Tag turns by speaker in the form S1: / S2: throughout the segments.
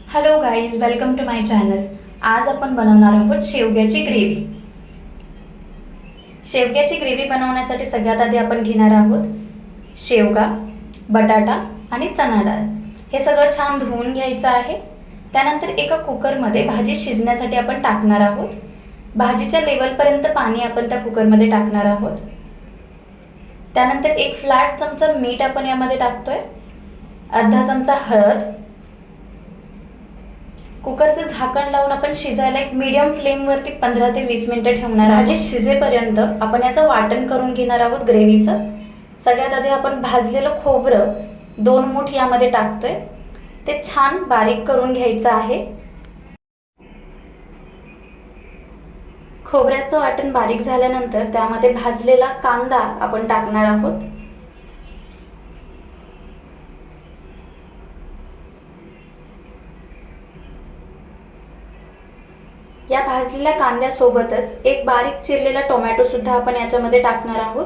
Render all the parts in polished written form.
S1: Hello guys, welcome to my channel. आज आपण बनवणार आहोत शेवग्याची ग्रेव्ही. शेवग्याची ग्रेव्ही बनवण्यासाठी सगळ्यात आधी आपण घेणार आहोत शेवगा, बटाटा आणि चणा डाळ. हे सगळं छान धुवून घ्यायचं आहे. त्यानंतर एका कुकरमध्ये भाजी शिजण्यासाठी आपण टाकणार आहोत. भाजीच्या लेवलपर्यंत पाणी आपण त्या कुकरमध्ये टाकणार आहोत. त्यानंतर एक फ्लॅट चमचा मीठ आपण यामध्ये टाकतोय, अर्धा चमचा हळद. कुकरचं झाकण लावून आपण शिजायला एक मीडियम फ्लेमवरती 15 ते 20 मिनिटं ठेवणार. भाजी शिजेपर्यंत आपण याचं वाटण करून घेणार आहोत ग्रेव्हीचं. सगळ्यात आधी आपण भाजलेलं खोबरं 2 मूठ यामध्ये टाकतोय. ते छान बारीक करून घ्यायचं आहे. खोबऱ्याचं वाटण बारीक झाल्यानंतर त्यामध्ये भाजलेला कांदा आपण टाकणार आहोत. या भाजलेल्या कांद्यासोबतच एक बारीक चिरलेला टोमॅटो सुद्धा आपण याच्यामध्ये टाकणार आहोत.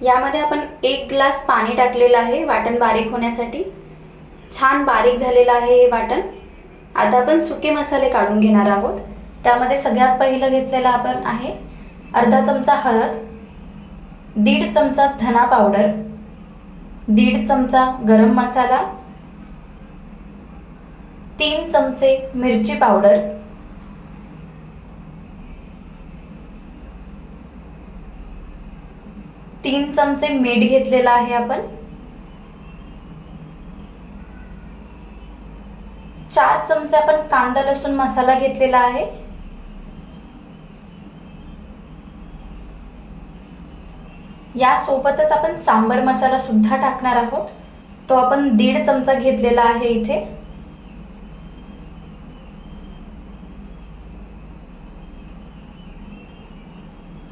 S1: यामध्ये आपण 1 ग्लास पाणी टाकलेलं आहे वाटण बारीक होण्यासाठी. छान बारीक झालेलं आहे हे वाटण. आता आपण सुके मसाले काढून घेणार आहोत. त्यामध्ये सगळ्यात पहिलं घेतलेलं आपण आहे अर्धा चमचा हळद, 1.5 चमचा धना पावडर, 1.5 चमचा गरम मसाला, 3 चमचे मिरची पावडर, 3 चमचे मीठ घेतलेला आहे आपण, 4 चमचे आपण कांदा लसूण मसाला घेतलेला आहे. यासोबतच आपण सांबर मसाला सुद्धा टाकणार आहोत. तो आपण 1.5 चमचा घेतलेला आहे इथे.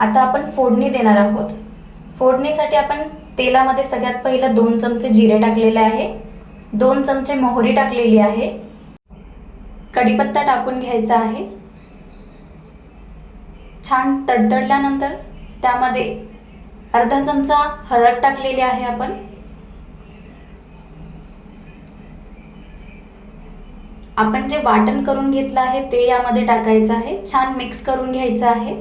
S1: आता आपण फोडणी देणार आहोत. फोडणीसाठी आपण तेलामध्ये सगळ्यात पहिलं 2 चमचे जिरे टाकलेले आहे, 2 चमचे मोहरी टाकलेली आहे, कढीपत्ता टाकून घ्यायचा आहे. छान तडतडल्यानंतर त्यामध्ये अर्धा चमचा हळद टाकलेली आहे आपण. आपण जे वाटण करून घेतलं आहे ते यामध्ये टाकायचं आहे. छान मिक्स करून घ्यायचं आहे.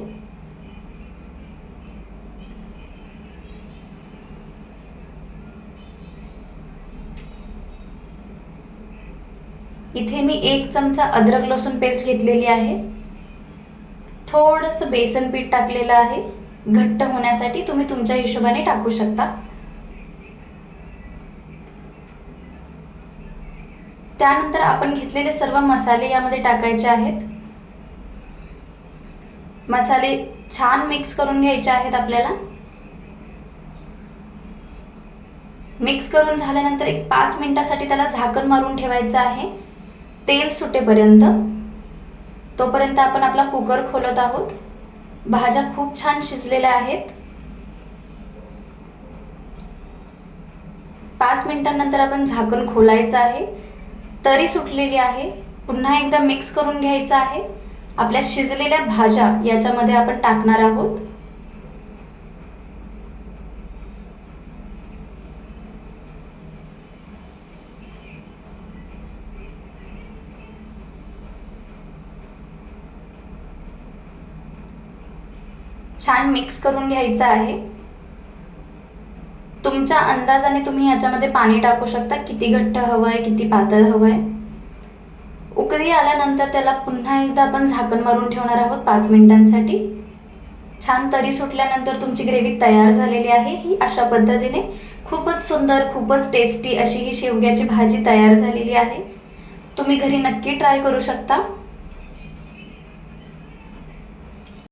S1: इथे मी 1 चमचा अद्रक लसूण पेस्ट घेतलेली आहे. थोडंसं बेसन पीठ टाकलेलं आहे घट्ट होण्यासाठी. तुम्ही तुमच्या हिशोबाने टाकू शकता. त्यानंतर आपण घेतलेले सर्व मसाले यामध्ये टाकायचे आहेत. मसाले छान मिक्स करून घ्यायचे आहेत आपल्याला. मिक्स करून झाल्यानंतर एक 5 मिनिटासाठी त्याला झाकण मारून ठेवायचं आहे तेल सुटेपर्यंत. तोपर्यंत आपण आपला कुकर खोलत आहोत. भाज्या खूप छान शिजलेल्या आहेत. 5 मिनिटांनंतर आपण झाकण खोलायचं आहे. तरी सुटलेली आहे. पुन्हा एकदा मिक्स करून घ्यायचं आहे. आपल्या शिजलेल्या भाज्या याच्यामध्ये आपण टाकणार आहोत. छान मिक्स करून घ्यायचं आहे. तुमच्या अंदाजाने तुम्ही याच्यामध्ये पाणी टाकू शकता. किती घट्ट हवं आहे, किती पातळ हवं आहे. उकळी आल्यानंतर त्याला पुन्हा एकदा आपण झाकण मारून ठेवणार आहोत 5 मिनिटांसाठी. छान तरी सुटल्यानंतर तुमची ग्रेव्ही तयार झालेली आहे. ही अशा पद्धतीने खूपच सुंदर, खूपच टेस्टी अशी ही शेवग्याची भाजी तयार झालेली आहे. तुम्ही घरी नक्की ट्राय करू शकता.